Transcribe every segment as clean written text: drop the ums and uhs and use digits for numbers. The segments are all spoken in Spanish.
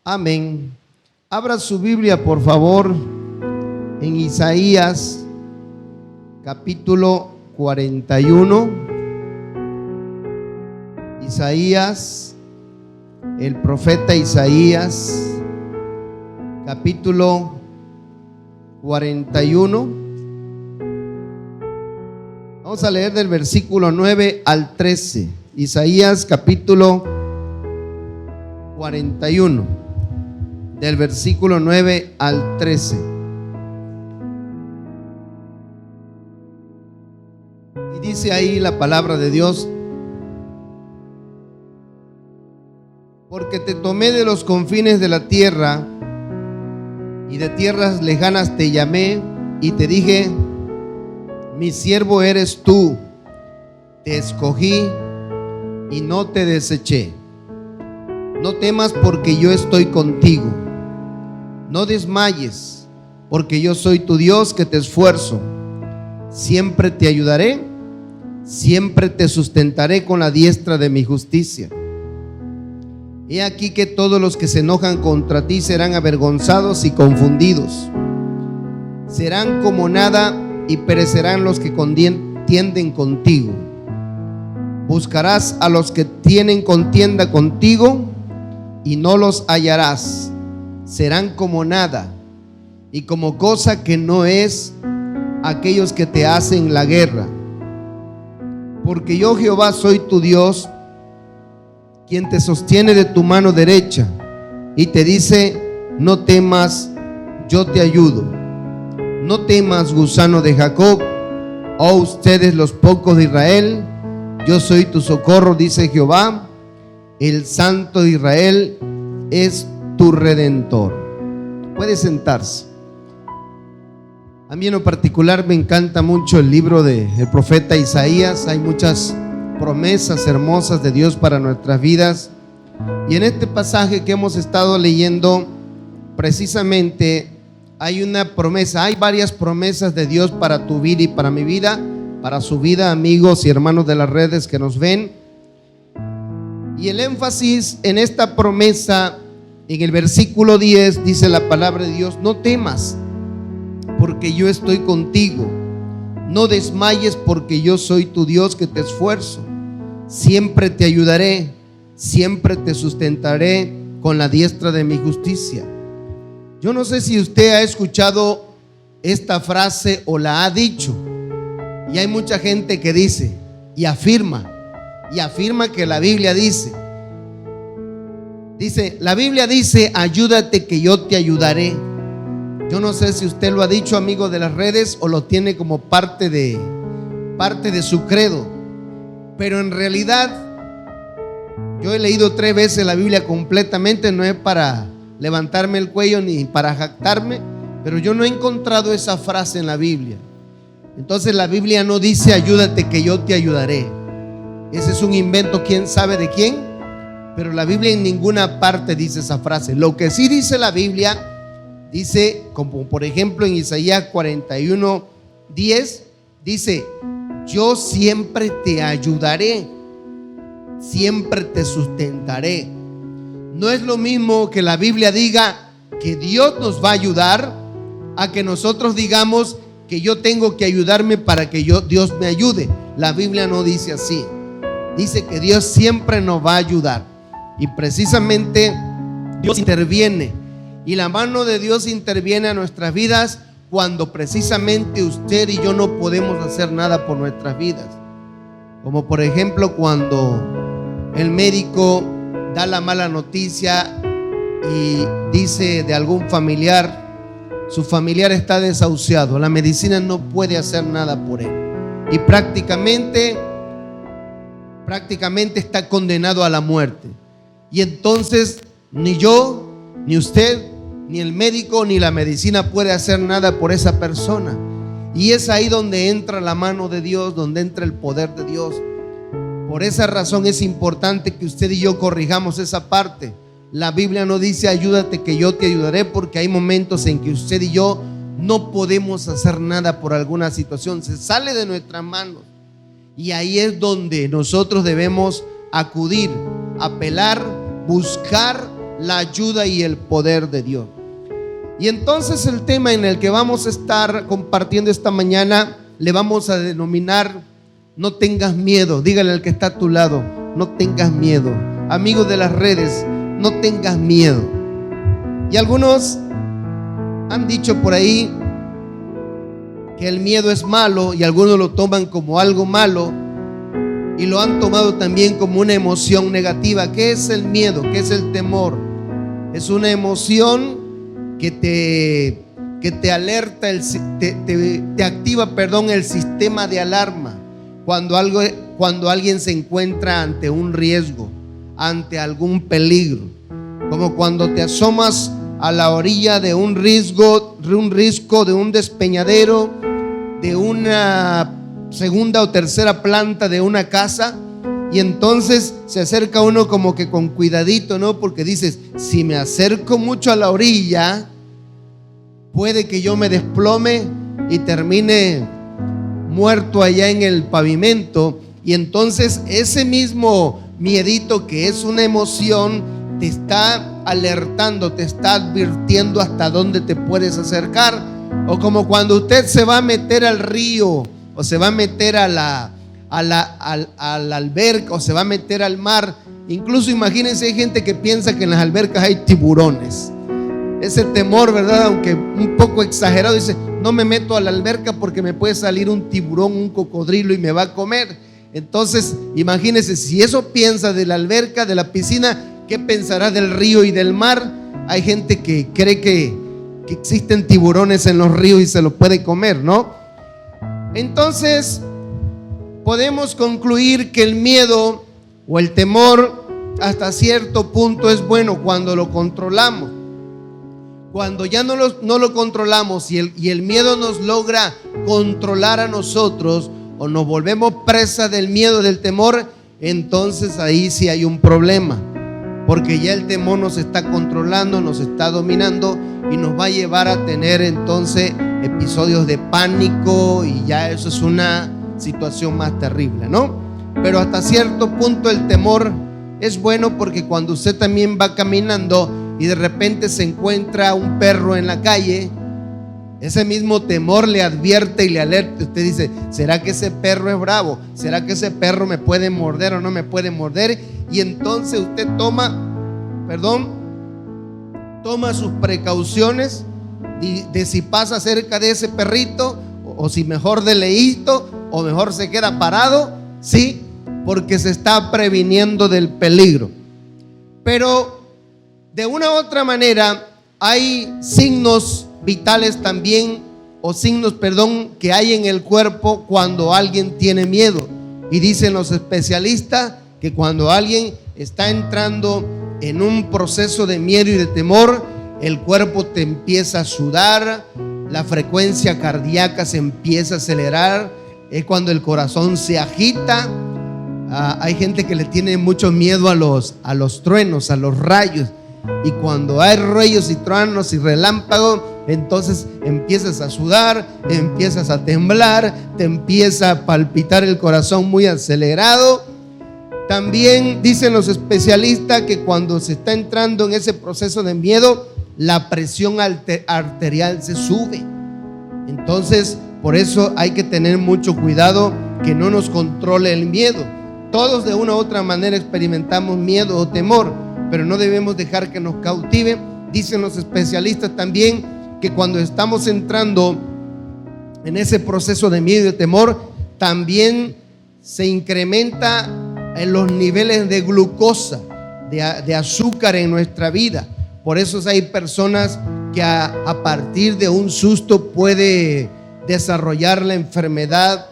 Amén. Abra su Biblia, por favor, en Isaías, capítulo 41. Isaías, el profeta Isaías, capítulo 41. Vamos a leer del versículo 9 al 13. Isaías, capítulo 41, del versículo 9 al 13. Y dice ahí la palabra de Dios: porque te tomé de los confines de la tierra, y de tierras lejanas te llamé, y te dije: mi siervo eres tú. Te escogí y no te deseché. No temas, porque yo estoy contigo. No desmayes, porque yo soy tu Dios que te esfuerzo. Siempre te ayudaré, siempre te sustentaré con la diestra de mi justicia. He aquí que todos los que se enojan contra ti serán avergonzados y confundidos. Serán como nada y perecerán los que contienden contigo. Buscarás a los que tienen contienda contigo y no los hallarás. Serán como nada y como cosa que no es aquellos que te hacen la guerra. Porque yo, Jehová, soy tu Dios, quien te sostiene de tu mano derecha y te dice: no temas, yo te ayudo. No temas, gusano de Jacob, oh ustedes los pocos de Israel, yo soy tu socorro, dice Jehová, el Santo de Israel es tu Redentor. Puede sentarse. A mí en lo particular me encanta mucho el libro del profeta Isaías. Hay muchas promesas hermosas de Dios para nuestras vidas, y en este pasaje que hemos estado leyendo precisamente hay una promesa, hay varias promesas de Dios para tu vida y para mi vida, para su vida, amigos y hermanos de las redes que nos ven. Y el énfasis en esta promesa, en el versículo 10, dice la palabra de Dios: no temas, porque yo estoy contigo. No desmayes, porque yo soy tu Dios que te esfuerzo. Siempre te ayudaré, siempre te sustentaré con la diestra de mi justicia. Yo no sé si usted ha escuchado esta frase o la ha dicho, y hay mucha gente que dice y afirma que la Biblia dice, la Biblia dice: ayúdate que yo te ayudaré. Yo no sé si usted lo ha dicho, amigo de las redes, o lo tiene como parte de su credo, pero en realidad yo he leído 3 veces la Biblia completamente. No es para levantarme el cuello ni para jactarme, pero yo no he encontrado esa frase en la Biblia. Entonces la Biblia no dice: ayúdate que yo te ayudaré. Ese es un invento, quién sabe de quién, pero la Biblia en ninguna parte dice esa frase. Lo que sí dice la Biblia, dice, como por ejemplo en Isaías 41, 10, dice: yo siempre te ayudaré, siempre te sustentaré. No es lo mismo que la Biblia diga que Dios nos va a ayudar, a que nosotros digamos que yo tengo que ayudarme para que Dios me ayude. La Biblia no dice así. Dice que Dios siempre nos va a ayudar, y precisamente Dios interviene, y la mano de Dios interviene a nuestras vidas cuando precisamente usted y yo no podemos hacer nada por nuestras vidas. Como por ejemplo cuando el médico da la mala noticia y dice de algún familiar: su familiar está desahuciado, la medicina no puede hacer nada por él, y prácticamente está condenado a la muerte. Y entonces ni yo, ni usted, ni el médico, ni la medicina puede hacer nada por esa persona. Y es ahí donde entra la mano de Dios, donde entra el poder de Dios. Por esa razón es importante que usted y yo corrijamos esa parte. La Biblia no dice: ayúdate que yo te ayudaré, porque hay momentos en que usted y yo no podemos hacer nada por alguna situación, se sale de nuestras manos. Y ahí es donde nosotros debemos acudir, apelar, buscar la ayuda y el poder de Dios. Y entonces el tema en el que vamos a estar compartiendo esta mañana le vamos a denominar: no tengas miedo. Dígale al que está a tu lado: no tengas miedo. Amigos de las redes, no tengas miedo. Y algunos han dicho por ahí que el miedo es malo, y algunos lo toman como algo malo y lo han tomado también como una emoción negativa. ¿Qué es el miedo? ¿Qué es el temor? Es una emoción que te alerta, te activa, el sistema de alarma cuando alguien se encuentra ante un riesgo, ante algún peligro. Como cuando te asomas a la orilla de un risco, de un despeñadero, de una segunda o tercera planta de una casa, y entonces se acerca uno como que con cuidadito, ¿no? Porque dices: si me acerco mucho a la orilla, puede que yo me desplome y termine muerto allá en el pavimento. Y entonces ese mismo miedito, que es una emoción, te está alertando, te está advirtiendo hasta dónde te puedes acercar. O como cuando usted se va a meter al río, o se va a meter a la alberca, o se va a meter al mar. Incluso imagínense, hay gente que piensa que en las albercas hay tiburones. Ese temor, ¿verdad? Aunque un poco exagerado, dice: no me meto a la alberca porque me puede salir un tiburón, un cocodrilo y me va a comer. Entonces imagínense, si eso piensa de la alberca, de la piscina, ¿qué pensará del río y del mar? Hay gente que cree que existen tiburones en los ríos y se los puede comer, ¿no? Entonces podemos concluir que el miedo o el temor hasta cierto punto es bueno cuando lo controlamos. Cuando ya no lo controlamos y el miedo nos logra controlar a nosotros, o nos volvemos presa del miedo, del temor, entonces ahí sí hay un problema, porque ya el temor nos está controlando, nos está dominando y nos va a llevar a tener entonces episodios de pánico, y ya eso es una situación más terrible, ¿no? Pero hasta cierto punto el temor es bueno, porque cuando usted también va caminando y de repente se encuentra un perro en la calle, ese mismo temor le advierte y le alerta. Usted dice: ¿será que ese perro es bravo? ¿Será que ese perro me puede morder o no me puede morder? Y entonces usted toma sus precauciones de si pasa cerca de ese perrito, o si mejor de leíto, o mejor se queda parado, sí, porque se está previniendo del peligro. Pero de una u otra manera hay signos vitales también, o signos, que hay en el cuerpo cuando alguien tiene miedo. Y dicen los especialistas que cuando alguien está entrando en un proceso de miedo y de temor, el cuerpo te empieza a sudar, la frecuencia cardíaca se empieza a acelerar, es cuando el corazón se agita. Hay gente que le tiene mucho miedo a los truenos, a los rayos, y cuando hay rayos y truenos y relámpagos, entonces empiezas a sudar, empiezas a temblar, te empieza a palpitar el corazón muy acelerado. También dicen los especialistas que cuando se está entrando en ese proceso de miedo, la presión arterial se sube. Entonces, por eso hay que tener mucho cuidado que no nos controle el miedo. Todos de una u otra manera experimentamos miedo o temor, pero no debemos dejar que nos cautive. Dicen los especialistas también que cuando estamos entrando en ese proceso de miedo y de temor, también se incrementa en los niveles de glucosa, de azúcar en nuestra vida. Por eso hay personas que a partir de un susto puede desarrollar la enfermedad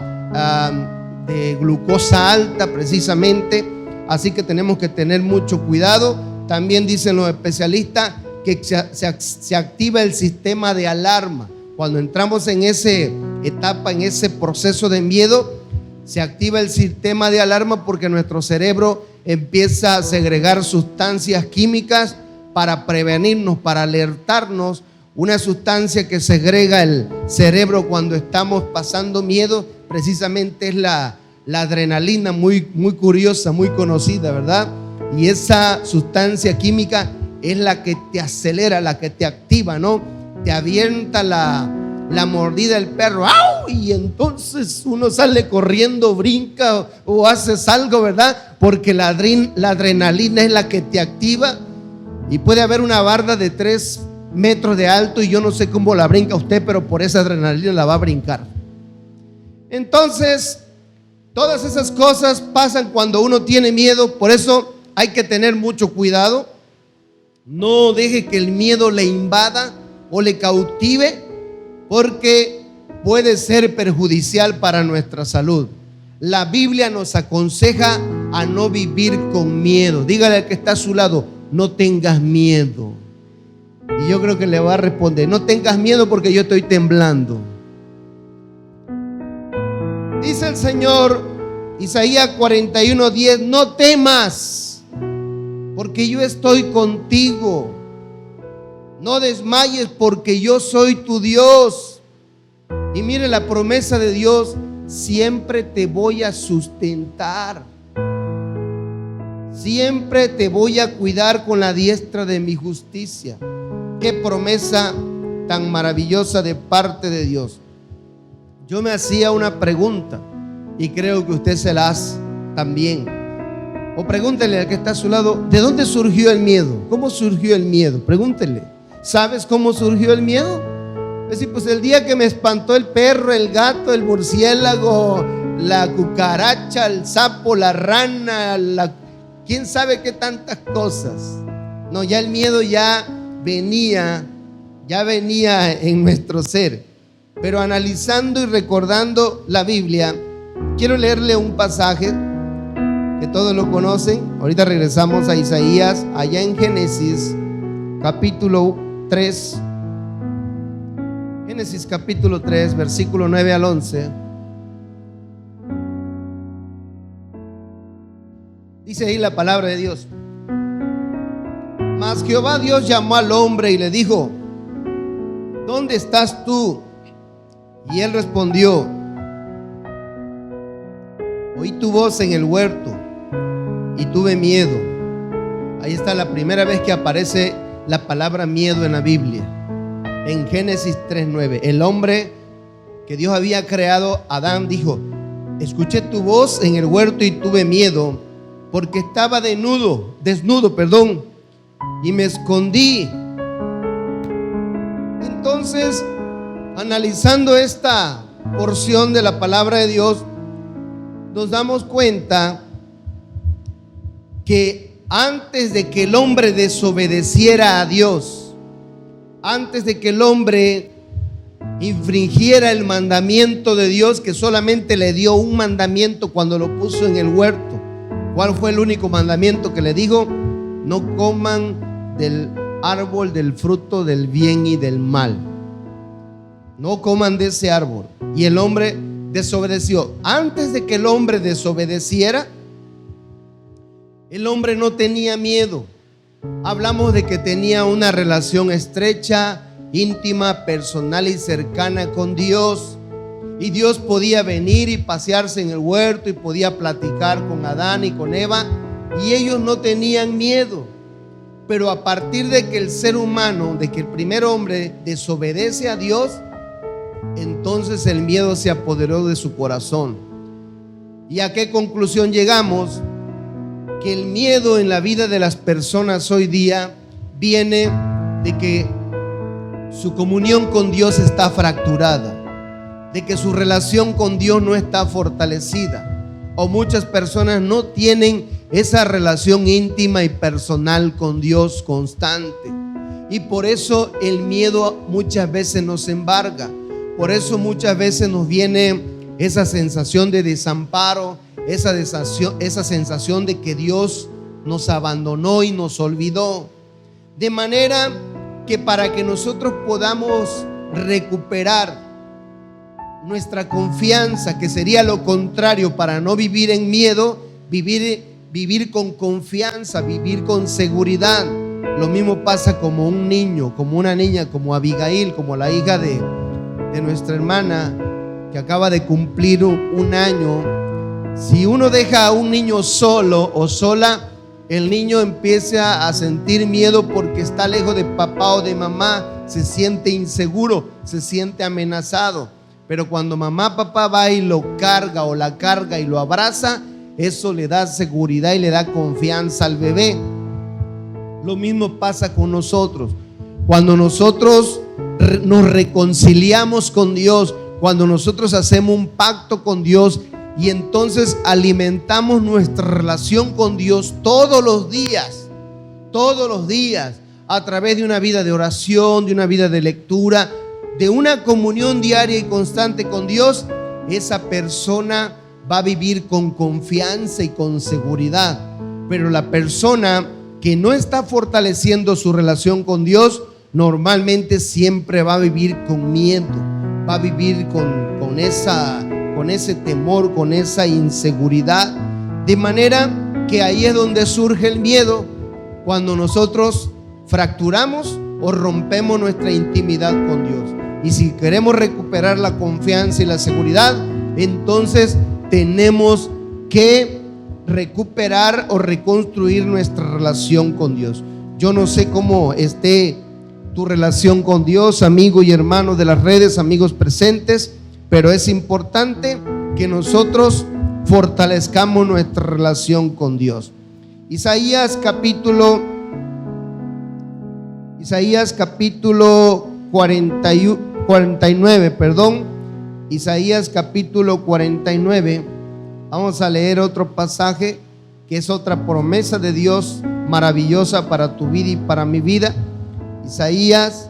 de glucosa alta, precisamente. Así que tenemos que tener mucho cuidado. También dicen los especialistas que se activa el sistema de alarma. Cuando entramos en esa etapa, en ese proceso de miedo, se activa el sistema de alarma porque nuestro cerebro empieza a segregar sustancias químicas para prevenirnos, para alertarnos. Una sustancia que segrega el cerebro cuando estamos pasando miedo precisamente es la adrenalina, muy curiosa, muy conocida, ¿verdad? Y esa sustancia química es la que te acelera, la que te activa, ¿no? Te avienta la mordida del perro, ¡au! Y entonces uno sale corriendo, brinca o haces algo, ¿verdad? Porque la adrenalina es la que te activa. Y puede haber una barda de 3 metros de alto y yo no sé cómo la brinca usted, pero por esa adrenalina la va a brincar. Entonces, todas esas cosas pasan cuando uno tiene miedo. Por eso hay que tener mucho cuidado. No deje que el miedo le invada o le cautive, porque puede ser perjudicial para nuestra salud. La Biblia nos aconseja a no vivir con miedo. Dígale al que está a su lado: no tengas miedo. Y yo creo que le va a responder: no tengas miedo porque yo estoy temblando. Dice el Señor, Isaías 41:10: no temas, porque yo estoy contigo. No desmayes, porque yo soy tu Dios. Y mire la promesa de Dios: siempre te voy a sustentar. Siempre te voy a cuidar con la diestra de mi justicia. Qué promesa tan maravillosa de parte de Dios. Yo me hacía una pregunta y creo que usted se la hace también. O pregúntele al que está a su lado: ¿de dónde surgió el miedo? ¿Cómo surgió el miedo? Pregúntele: ¿sabes cómo surgió el miedo? Es decir, pues el día que me espantó el perro, el gato, el murciélago, la cucaracha, el sapo, la rana, quién sabe qué tantas cosas. No, ya el miedo ya venía en nuestro ser. Pero analizando y recordando la Biblia, quiero leerle un pasaje que todos lo conocen. Ahorita regresamos a Isaías, allá en Génesis capítulo 3. Génesis capítulo 3, versículo 9 al 11. Dice ahí la palabra de Dios: mas Jehová Dios llamó al hombre y le dijo: ¿dónde estás tú? Y él respondió: oí tu voz en el huerto y tuve miedo. Ahí está la primera vez que aparece la palabra miedo en la Biblia, en Génesis 3:9. El hombre que Dios había creado, Adán, dijo: escuché tu voz en el huerto y tuve miedo, porque estaba desnudo, y me escondí. Entonces, analizando esta porción de la palabra de Dios, nos damos cuenta que antes de que el hombre desobedeciera a Dios, antes de que el hombre infringiera el mandamiento de Dios, que solamente le dio un mandamiento cuando lo puso en el huerto. ¿Cuál fue el único mandamiento que le dijo? No coman del árbol del fruto del bien y del mal. No coman de ese árbol. Y el hombre desobedeció. Antes de que el hombre desobedeciera, el hombre no tenía miedo. Hablamos de que tenía una relación estrecha, íntima, personal y cercana con Dios. Y Dios podía venir y pasearse en el huerto y podía platicar con Adán y con Eva, y ellos no tenían miedo. Pero a partir de que el ser humano, de que el primer hombre desobedece a Dios, entonces el miedo se apoderó de su corazón. ¿Y a qué conclusión llegamos? Que el miedo en la vida de las personas hoy día viene de que su comunión con Dios está fracturada, de que su relación con Dios no está fortalecida, o muchas personas no tienen esa relación íntima y personal con Dios constante, y por eso el miedo muchas veces nos embarga. Por eso muchas veces nos viene esa sensación de desamparo, esa sensación de que Dios nos abandonó y nos olvidó. De manera que para que nosotros podamos recuperar nuestra confianza, que sería lo contrario para no vivir en miedo, vivir con confianza, vivir con seguridad. Lo mismo pasa como un niño, como una niña, como Abigail, como la hija de nuestra hermana que acaba de cumplir un año. Si uno deja a un niño solo o sola, el niño empieza a sentir miedo porque está lejos de papá o de mamá, se siente inseguro, se siente amenazado. Pero cuando mamá, papá va y lo carga o la carga y lo abraza, eso le da seguridad y le da confianza al bebé. Lo mismo pasa con nosotros. Cuando nosotros nos reconciliamos con Dios, cuando nosotros hacemos un pacto con Dios y entonces alimentamos nuestra relación con Dios todos los días, a través de una vida de oración, de una vida de lectura, de una comunión diaria y constante con Dios, esa persona va a vivir con confianza y con seguridad. Pero la persona que no está fortaleciendo su relación con Dios, normalmente siempre va a vivir con miedo, va a vivir con ese temor, con esa inseguridad, de manera que ahí es donde surge el miedo, cuando nosotros fracturamos o rompemos nuestra intimidad con Dios. Y si queremos recuperar la confianza y la seguridad, entonces tenemos que recuperar o reconstruir nuestra relación con Dios. Yo no sé cómo esté tu relación con Dios, amigo y hermano de las redes, amigos presentes, pero es importante que nosotros fortalezcamos nuestra relación con Dios. Isaías capítulo 49, Isaías capítulo 49. Vamos a leer otro pasaje que es otra promesa de Dios maravillosa para tu vida y para mi vida. Isaías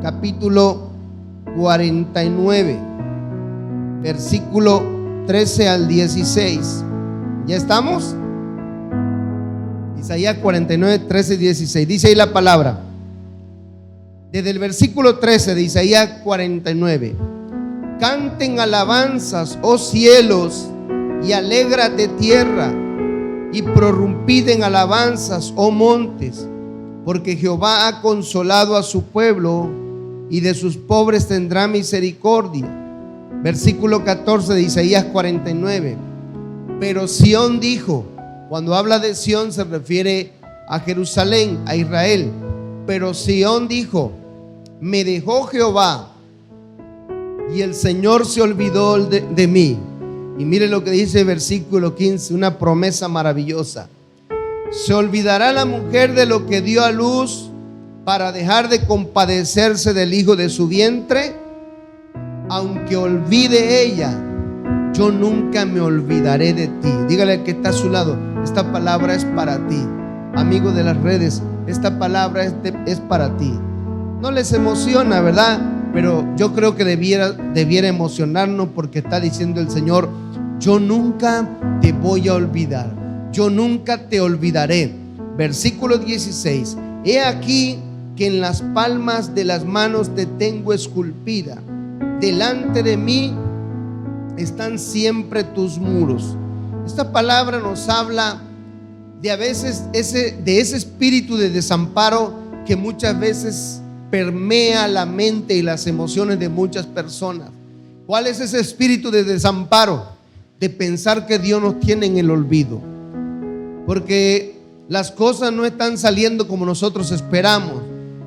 capítulo 49, versículo 13 al 16. ¿Ya estamos? Isaías 49, 13 y 16. Dice ahí la palabra. Desde el versículo 13 de Isaías 49. Canten alabanzas, oh cielos, y alégrate tierra, y prorrumpid en alabanzas, oh montes, porque Jehová ha consolado a su pueblo, y de sus pobres tendrá misericordia. Versículo 14 de Isaías 49. Pero Sión dijo, cuando habla de Sión se refiere a Jerusalén, a Israel. Pero Sión dijo, me dejó Jehová, y el Señor se olvidó de mí. Y mire lo que dice el versículo 15, una promesa maravillosa. Se olvidará la mujer de lo que dio a luz para dejar de compadecerse del hijo de su vientre. Aunque olvide ella, yo nunca me olvidaré de ti. Dígale al que está a su lado, esta palabra es para ti. Amigo de las redes, esta palabra es para ti. No les emociona, ¿verdad? Pero yo creo que debiera emocionarnos, porque está diciendo el Señor, yo nunca te voy a olvidar, yo nunca te olvidaré. Versículo 16. He aquí que en las palmas de las manos te tengo esculpida, delante de mí están siempre tus muros. Esta palabra nos habla de a veces de ese espíritu de desamparo que muchas veces permea la mente y las emociones de muchas personas. ¿Cuál es ese espíritu de desamparo? De pensar que Dios nos tiene en el olvido, porque las cosas no están saliendo como nosotros esperamos.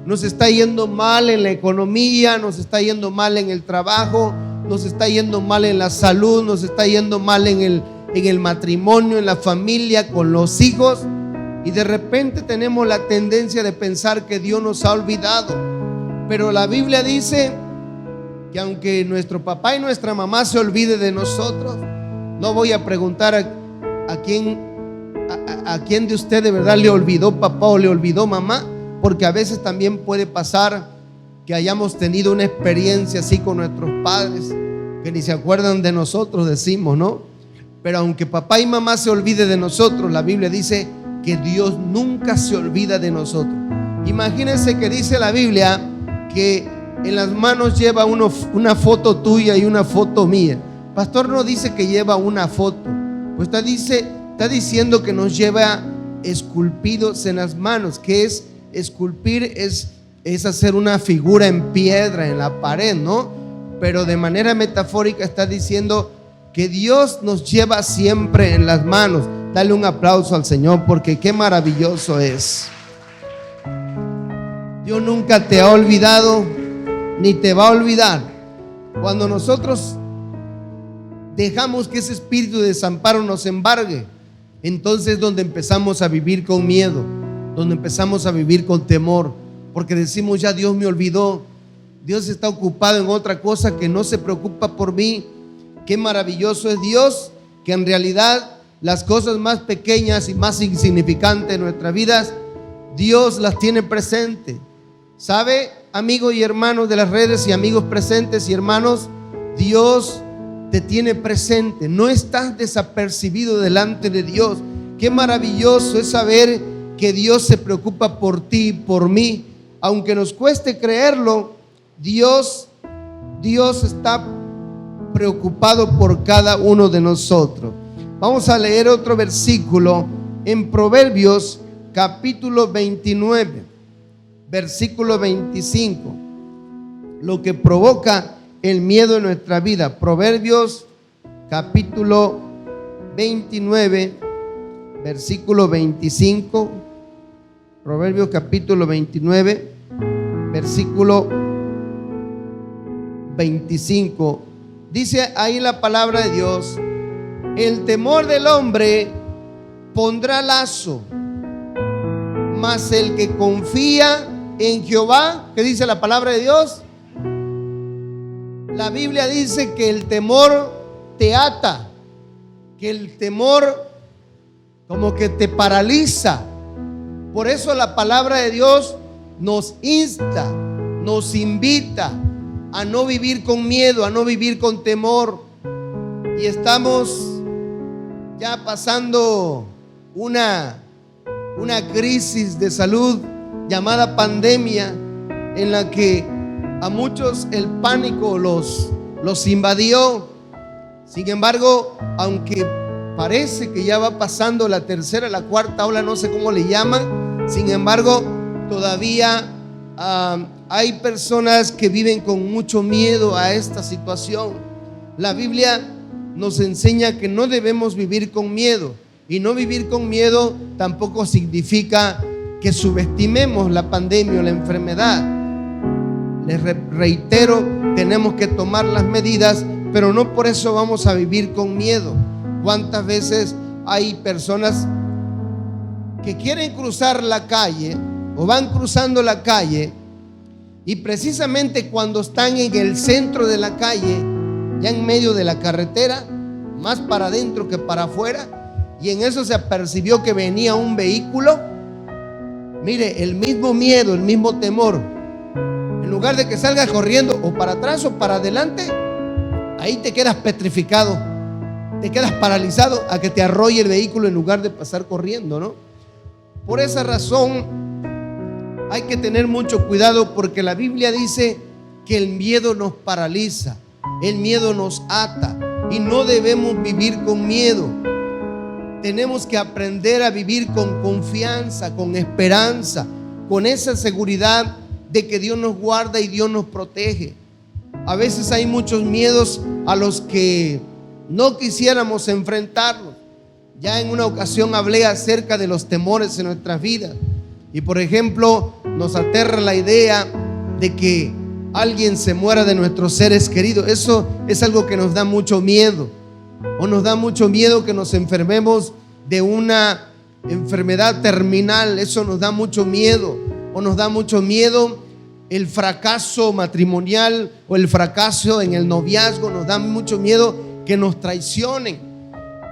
Nos está yendo mal en la economía, nos está yendo mal en el trabajo, nos está yendo mal en la salud, nos está yendo mal en el matrimonio, en la familia, con los hijos. Y de repente tenemos la tendencia de pensar que Dios nos ha olvidado. Pero la Biblia dice que aunque nuestro papá y nuestra mamá se olvide de nosotros, no voy a preguntar a quién de ustedes de verdad le olvidó papá o le olvidó mamá, porque a veces también puede pasar que hayamos tenido una experiencia así con nuestros padres, que ni se acuerdan de nosotros, decimos, ¿no? Pero aunque papá y mamá se olvide de nosotros, la Biblia dice que Dios nunca se olvida de nosotros. Imagínense que dice la Biblia que en las manos lleva una foto tuya y una foto mía. Pastor no dice que lleva una foto, pues está diciendo que nos lleva esculpidos en las manos. Que es esculpir? Es hacer una figura en piedra en la pared, ¿no? Pero de manera metafórica está diciendo que Dios nos lleva siempre en las manos. Dale un aplauso al Señor, porque qué maravilloso es. Dios nunca te ha olvidado ni te va a olvidar. Cuando nosotros dejamos que ese espíritu de desamparo nos embargue, entonces donde empezamos a vivir con miedo, donde empezamos a vivir con temor, porque decimos: ya Dios me olvidó, Dios está ocupado en otra cosa, que no se preocupa por mí. Qué maravilloso es Dios, que en realidad las cosas más pequeñas y más insignificantes de nuestras vidas, Dios las tiene presentes. ¿Sabe, amigos y hermanos de las redes y amigos presentes y hermanos? Dios te tiene presente, no estás desapercibido delante de Dios. Qué maravilloso es saber que Dios se preocupa por ti y por mí. Aunque nos cueste creerlo, Dios está preocupado por cada uno de nosotros. Vamos a leer otro versículo en Proverbios capítulo 29, versículo 25. Lo que provoca el miedo en nuestra vida. Proverbios capítulo 29, versículo 25. Proverbios capítulo 29, versículo 25. Dice ahí la palabra de Dios: el temor del hombre pondrá lazo, mas el que confía en Jehová, ¿qué dice la palabra de Dios? La Biblia dice que el temor te ata, que el temor como que te paraliza. Por eso la palabra de Dios nos insta, nos invita a no vivir con miedo, a no vivir con temor. Y estamos ya pasando una crisis de salud llamada pandemia, en la que a muchos el pánico los invadió. Sin embargo, aunque parece que ya va pasando la tercera, la cuarta ola, no sé cómo le llaman, sin embargo, todavía hay personas que viven con mucho miedo a esta situación. La Biblia nos enseña que no debemos vivir con miedo, y no vivir con miedo tampoco significa que subestimemos la pandemia o la enfermedad. Les reitero, tenemos que tomar las medidas, pero no por eso vamos a vivir con miedo. ¿Cuántas veces hay personas que quieren cruzar la calle o van cruzando la calle, y precisamente cuando están en el centro de la calle, ya en medio de la carretera, más para adentro que para afuera, y en eso se apercibió que venía un vehículo? Mire, el mismo miedo, el mismo temor, en lugar de que salgas corriendo o para atrás o para adelante, ahí te quedas petrificado, te quedas paralizado a que te arrolle el vehículo en lugar de pasar corriendo, ¿no? Por esa razón hay que tener mucho cuidado, porque la Biblia dice que el miedo nos paraliza, el miedo nos ata, y no debemos vivir con miedo. Tenemos que aprender a vivir con confianza, con esperanza, con esa seguridad de que Dios nos guarda y Dios nos protege. A veces hay muchos miedos a los que no quisiéramos enfrentarlos. Ya en una ocasión hablé acerca de los temores en nuestras vidas, y por ejemplo nos aterra la idea de que alguien se muera de nuestros seres queridos. Eso es algo que nos da mucho miedo. O nos da mucho miedo que nos enfermemos de una enfermedad terminal. Eso nos da mucho miedo. O nos da mucho miedo el fracaso matrimonial o el fracaso en el noviazgo. Nos da mucho miedo que nos traicionen.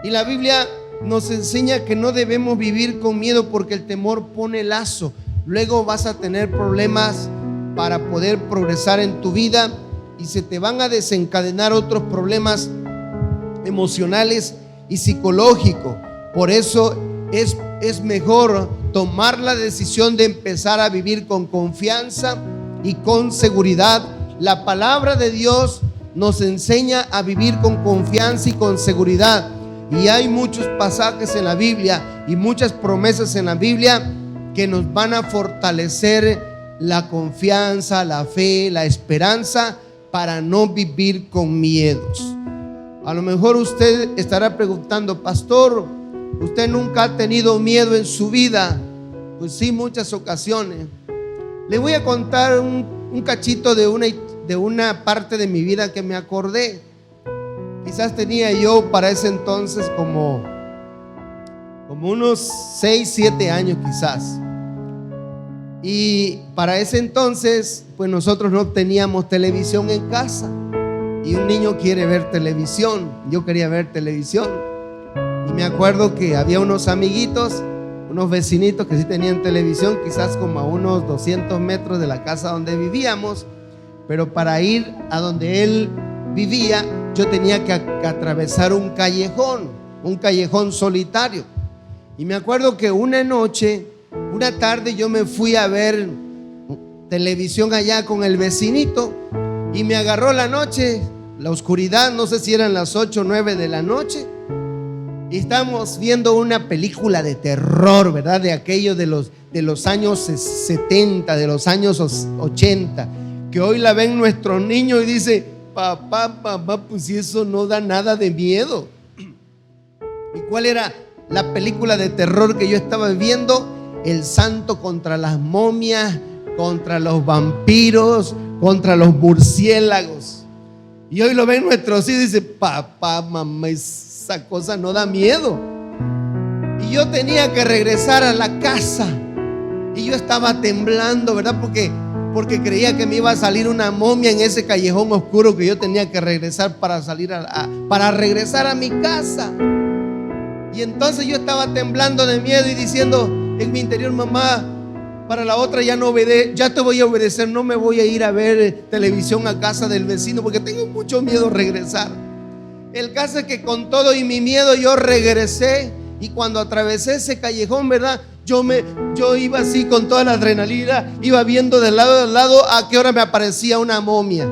Y la Biblia nos enseña que no debemos vivir con miedo, porque el temor pone lazo. Luego vas a tener problemas para poder progresar en tu vida, y se te van a desencadenar otros problemas emocionales y psicológicos. Por eso es mejor tomar la decisión de empezar a vivir con confianza y con seguridad. La palabra de Dios nos enseña a vivir con confianza y con seguridad, y hay muchos pasajes en la Biblia y muchas promesas en la Biblia que nos van a fortalecer la confianza, la fe, la esperanza, para no vivir con miedos. A lo mejor usted estará preguntando: pastor, ¿Usted nunca ha tenido miedo en su vida? Pues sí, muchas ocasiones. Le voy a contar un cachito de una parte de mi vida que me acordé. Quizás tenía yo para ese entonces como unos 6, 7 años quizás. Y para ese entonces, pues nosotros no teníamos televisión en casa. Y un niño quiere ver televisión. Yo quería ver televisión. Y me acuerdo que había unos amiguitos, unos vecinitos que sí tenían televisión, quizás como a unos 200 metros de la casa donde vivíamos. Pero para ir a donde él vivía, yo tenía que atravesar un callejón solitario. Y me acuerdo que una tarde yo me fui a ver televisión allá con el vecinito y me agarró la noche, la oscuridad, no sé si eran las 8 o 9 de la noche, y estábamos viendo una película de terror, ¿verdad? De aquello de los años 70, de los años 80, que hoy la ven nuestros niños y dice: papá, pues si eso no da nada de miedo. ¿Y cuál era la película de terror que yo estaba viendo? El santo contra las momias, contra los vampiros, contra los murciélagos. Y hoy lo ven nuestros hijos y dice: papá, mamá, esa cosa no da miedo. Y yo tenía que regresar a la casa y yo estaba temblando, ¿verdad? Porque creía que me iba a salir una momia en ese callejón oscuro que yo tenía que regresar para regresar a mi casa. Y entonces yo estaba temblando de miedo y diciendo en mi interior: mamá, para la otra ya te voy a obedecer, no me voy a ir a ver televisión a casa del vecino porque tengo mucho miedo regresar. El caso es que con todo y mi miedo yo regresé, y cuando atravesé ese callejón, ¿verdad? Yo iba así con toda la adrenalina, iba viendo de lado a lado a qué hora me aparecía una momia.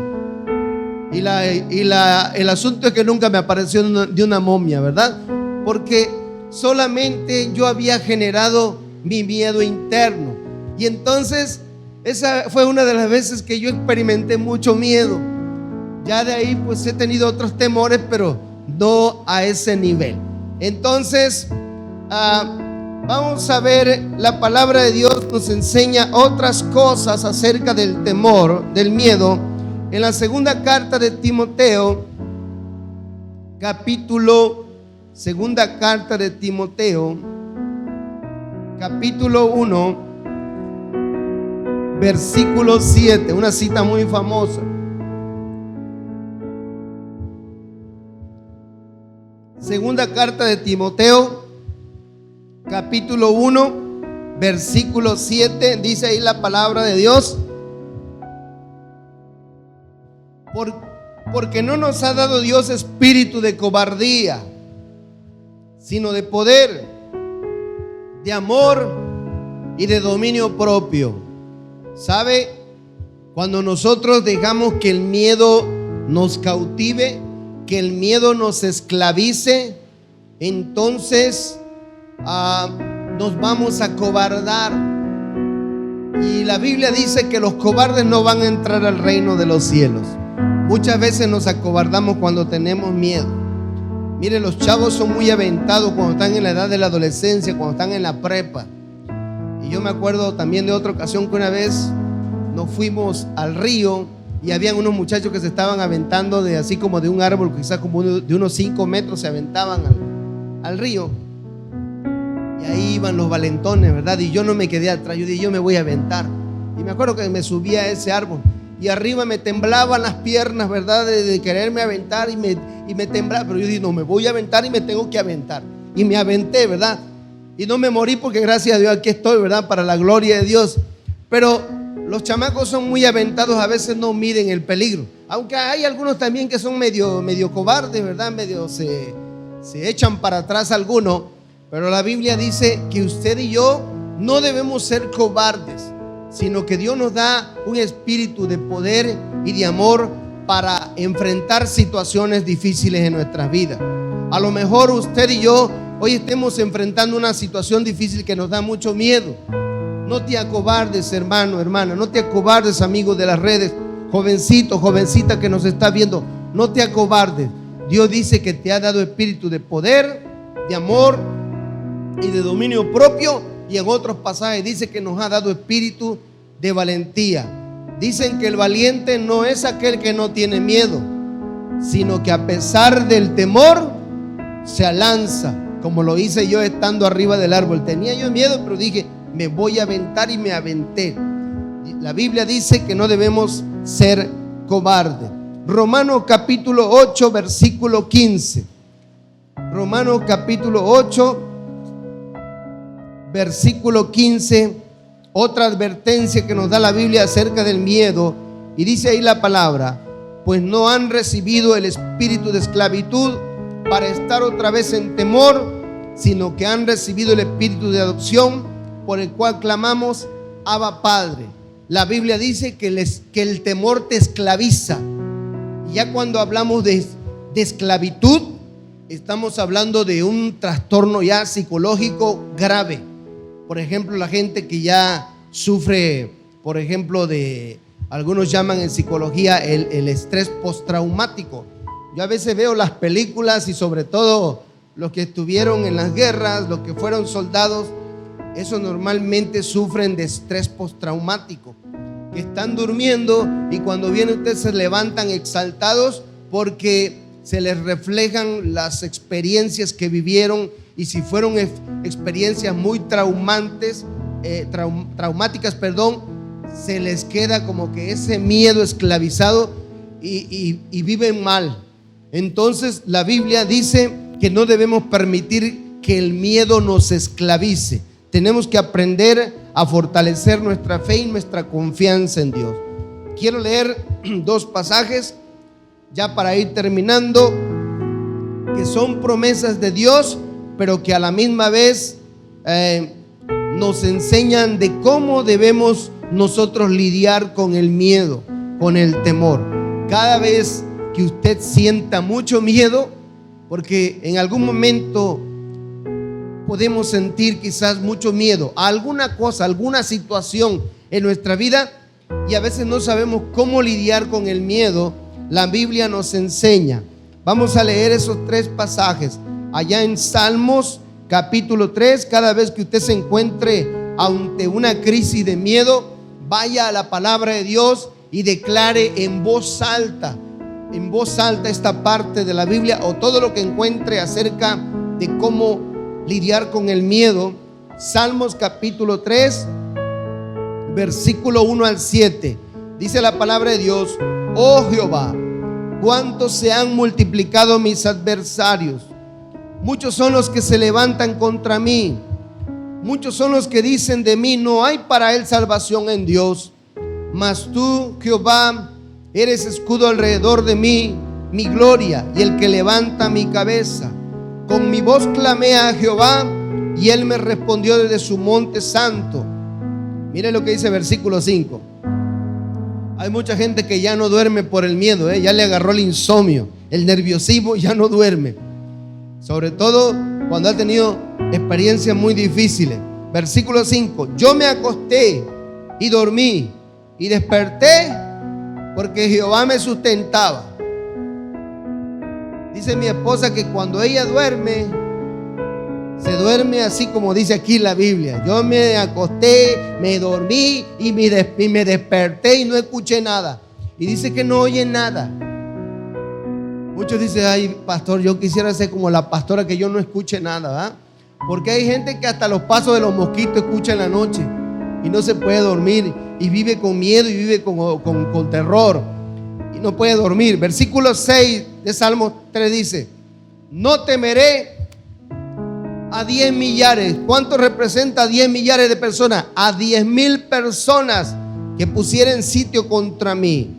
El asunto es que nunca me apareció de una momia, ¿verdad? Porque solamente yo había generado mi miedo interno. Y entonces esa fue una de las veces que yo experimenté mucho miedo. Ya de ahí pues he tenido otros temores, pero no a ese nivel. Entonces vamos a ver, la palabra de Dios nos enseña otras cosas acerca del temor, del miedo. En la segunda carta de Timoteo, segunda carta de Timoteo, capítulo 1, versículo 7, una cita muy famosa. Segunda carta de Timoteo, capítulo 1, versículo 7, dice ahí la palabra de Dios: porque no nos ha dado Dios espíritu de cobardía, sino de poder, de amor y de dominio propio. ¿Sabe? Cuando nosotros dejamos que el miedo nos cautive, que el miedo nos esclavice, entonces nos vamos a cobardar. Y la Biblia dice que los cobardes no van a entrar al reino de los cielos. Muchas veces nos acobardamos cuando tenemos miedo. Mire, los chavos son muy aventados cuando están en la edad de la adolescencia, cuando están en la prepa. Y yo me acuerdo también de otra ocasión que una vez nos fuimos al río y habían unos muchachos que se estaban aventando así como de un árbol, quizás como de unos 5 metros, se aventaban al río. Y ahí iban los valentones, ¿verdad? Y yo no me quedé atrás, yo dije: yo me voy a aventar. Y me acuerdo que me subí a ese árbol y arriba me temblaban las piernas, ¿verdad? De quererme aventar y me temblaba, pero yo dije: no, me voy a aventar y me tengo que aventar. Y me aventé, ¿verdad? Y no me morí porque gracias a Dios aquí estoy, ¿verdad? Para la gloria de Dios. Pero los chamacos son muy aventados, a veces no miden el peligro. Aunque hay algunos también que son medio cobardes, ¿verdad? Medio se echan para atrás algunos. Pero la Biblia dice que usted y yo no debemos ser cobardes, sino que Dios nos da un espíritu de poder y de amor para enfrentar situaciones difíciles en nuestras vidas. A lo mejor usted y yo hoy estemos enfrentando una situación difícil que nos da mucho miedo. No te acobardes, hermano, hermana, no te acobardes, amigo de las redes, jovencito, jovencita que nos está viendo, no te acobardes. Dios dice que te ha dado espíritu de poder, de amor y de dominio propio, y en otros pasajes dice que nos ha dado espíritu de valentía. Dicen que el valiente no es aquel que no tiene miedo, sino que a pesar del temor se lanza, como lo hice yo estando arriba del árbol. Tenía yo miedo, pero dije, me voy a aventar, y me aventé. La Biblia dice que no debemos ser cobardes. Romanos capítulo 8, versículo 15. Romanos capítulo 8, versículo 15. Otra advertencia que nos da la Biblia acerca del miedo. Y dice ahí la palabra: pues no han recibido el espíritu de esclavitud para estar otra vez en temor, sino que han recibido el espíritu de adopción, por el cual clamamos, Abba, Padre. La Biblia dice que el temor te esclaviza. Y ya cuando hablamos de esclavitud, estamos hablando de un trastorno ya psicológico grave. Por ejemplo, la gente que ya sufre, por ejemplo, algunos llaman en psicología el estrés postraumático. Yo a veces veo las películas, y sobre todo los que estuvieron en las guerras, los que fueron soldados, esos normalmente sufren de estrés postraumático, que están durmiendo y cuando viene usted se levantan exaltados porque se les reflejan las experiencias que vivieron, y si fueron experiencias muy traumáticas, se les queda como que ese miedo esclavizado y viven mal. Entonces la Biblia dice que no debemos permitir que el miedo nos esclavice. Tenemos que aprender a fortalecer nuestra fe y nuestra confianza en Dios. Quiero leer dos pasajes ya para ir terminando, que son promesas de Dios, pero que a la misma vez nos enseñan de cómo debemos nosotros lidiar con el miedo, con el temor. Cada vez que usted sienta mucho miedo, porque en algún momento podemos sentir quizás mucho miedo a alguna cosa, alguna situación en nuestra vida, y a veces no sabemos cómo lidiar con el miedo. La Biblia nos enseña. Vamos a leer esos tres pasajes allá en Salmos capítulo 3. Cada vez que usted se encuentre ante una crisis de miedo, vaya a la palabra de Dios y declare en voz alta esta parte de la Biblia, o todo lo que encuentre acerca de cómo lidiar con el miedo. Salmos capítulo 3, versículo 1 al 7. Dice la palabra de Dios: oh Jehová, cuántos se han multiplicado mis adversarios, muchos son los que se levantan contra mí, muchos son los que dicen de mí, no hay para él salvación en Dios. Mas tú, Jehová, eres escudo alrededor de mí, mi gloria y el que levanta mi cabeza. Con mi voz clamé a Jehová, y él me respondió desde su monte santo. Mire lo que dice versículo 5. Hay mucha gente que ya no duerme por el miedo, ya le agarró el insomnio, el nerviosismo, ya no duerme. Sobre todo cuando ha tenido experiencias muy difíciles. Versículo 5. Yo me acosté y dormí y desperté porque Jehová me sustentaba. Dice mi esposa que cuando ella duerme, se duerme así como dice aquí la Biblia. Yo me acosté, me dormí y me desperté y no escuché nada. Y dice que no oye nada. Muchos dicen: ay, pastor, yo quisiera ser como la pastora, que yo no escuche nada, ¿verdad? Porque hay gente que hasta los pasos de los mosquitos escucha en la noche y no se puede dormir, y vive con miedo y vive con terror y no puede dormir. Versículo 6 de Salmos 3 dice: no temeré a 10 millares. ¿Cuánto representa 10 millares de personas? A 10,000 personas que pusieren sitio contra mí.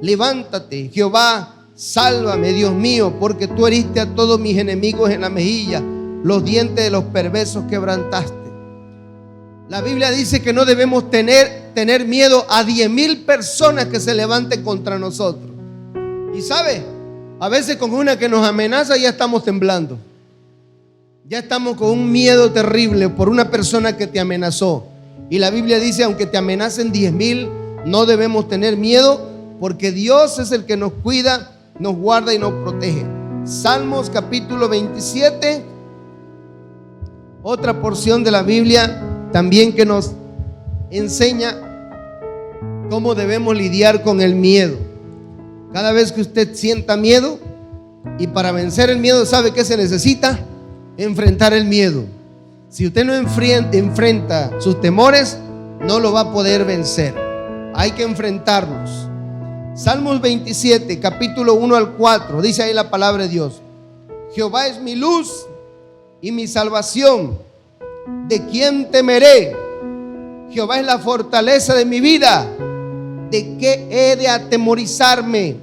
Levántate, Jehová, sálvame, Dios mío, porque tú heriste a todos mis enemigos en la mejilla, los dientes de los perversos quebrantaste. La Biblia dice que no debemos tener miedo a 10,000 personas que se levanten contra nosotros. Y sabe, a veces con una que nos amenaza ya estamos temblando. Ya estamos con un miedo terrible por una persona que te amenazó. Y la Biblia dice: aunque te amenacen 10,000, no debemos tener miedo, porque Dios es el que nos cuida, nos guarda y nos protege. Salmos capítulo 27. otra porción de la Biblia también que nos enseña cómo debemos lidiar con el miedo. Cada vez que usted sienta miedo, y para vencer el miedo, ¿sabe qué se necesita? Enfrentar el miedo. Si usted no enfrenta sus temores, no lo va a poder vencer. Hay que enfrentarlos. Salmos 27, capítulo 1 al 4, dice ahí la palabra de Dios: Jehová es mi luz y mi salvación, ¿de quién temeré? Jehová es la fortaleza de mi vida, ¿de qué he de atemorizarme?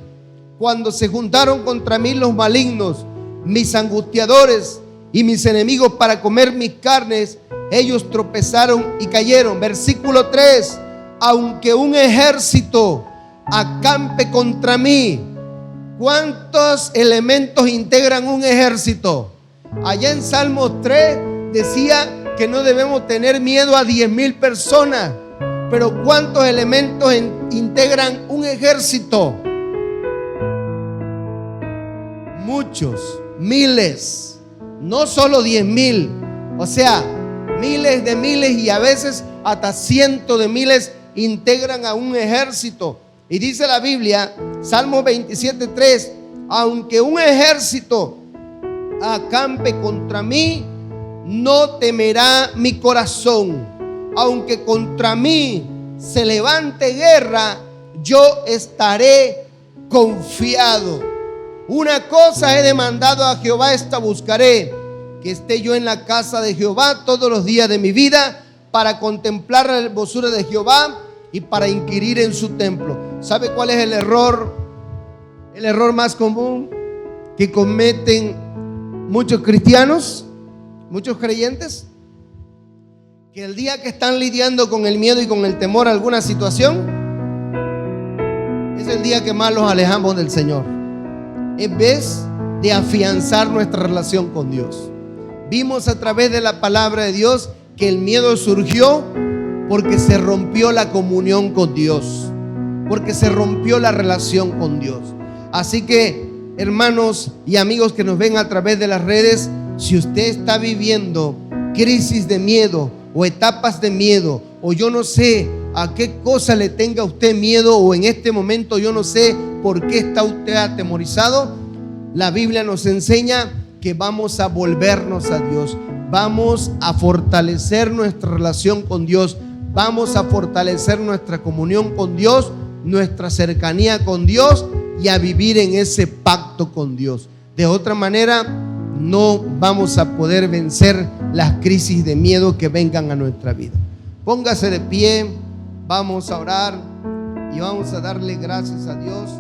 Cuando se juntaron contra mí los malignos, mis angustiadores y mis enemigos para comer mis carnes, ellos tropezaron y cayeron. Versículo 3: aunque un ejército acampe contra mí. ¿Cuántos elementos integran un ejército? Allá en Salmos 3 decía que no debemos tener miedo a 10,000 personas, pero ¿cuántos elementos integran un ejército? Muchos, miles, no solo 10,000, o sea, miles de miles y a veces hasta cientos de miles integran a un ejército. Y dice la Biblia, Salmo 27:3: aunque un ejército acampe contra mí, no temerá mi corazón. Aunque contra mí se levante guerra, yo estaré confiado. Una cosa he demandado a Jehová, esta buscaré, que esté yo en la casa de Jehová todos los días de mi vida, para contemplar la hermosura de Jehová y para inquirir en su templo. ¿Sabe cuál es el error? El error más común que cometen muchos cristianos, muchos creyentes, que el día que están lidiando con el miedo y con el temor a alguna situación, es el día que más los alejamos del Señor, en vez de afianzar nuestra relación con Dios. Vimos a través de la palabra de Dios que el miedo surgió porque se rompió la comunión con Dios, porque se rompió la relación con Dios. Así que, hermanos y amigos que nos ven a través de las redes, si usted está viviendo crisis de miedo o etapas de miedo, o yo no sé a qué cosa le tenga usted miedo, o en este momento yo no sé por qué está usted atemorizado, la Biblia nos enseña que vamos a volvernos a Dios, vamos a fortalecer nuestra relación con Dios, vamos a fortalecer nuestra comunión con Dios, nuestra cercanía con Dios, y a vivir en ese pacto con Dios. De otra manera, no vamos a poder vencer las crisis de miedo que vengan a nuestra vida. Póngase de pie, vamos a orar y vamos a darle gracias a Dios.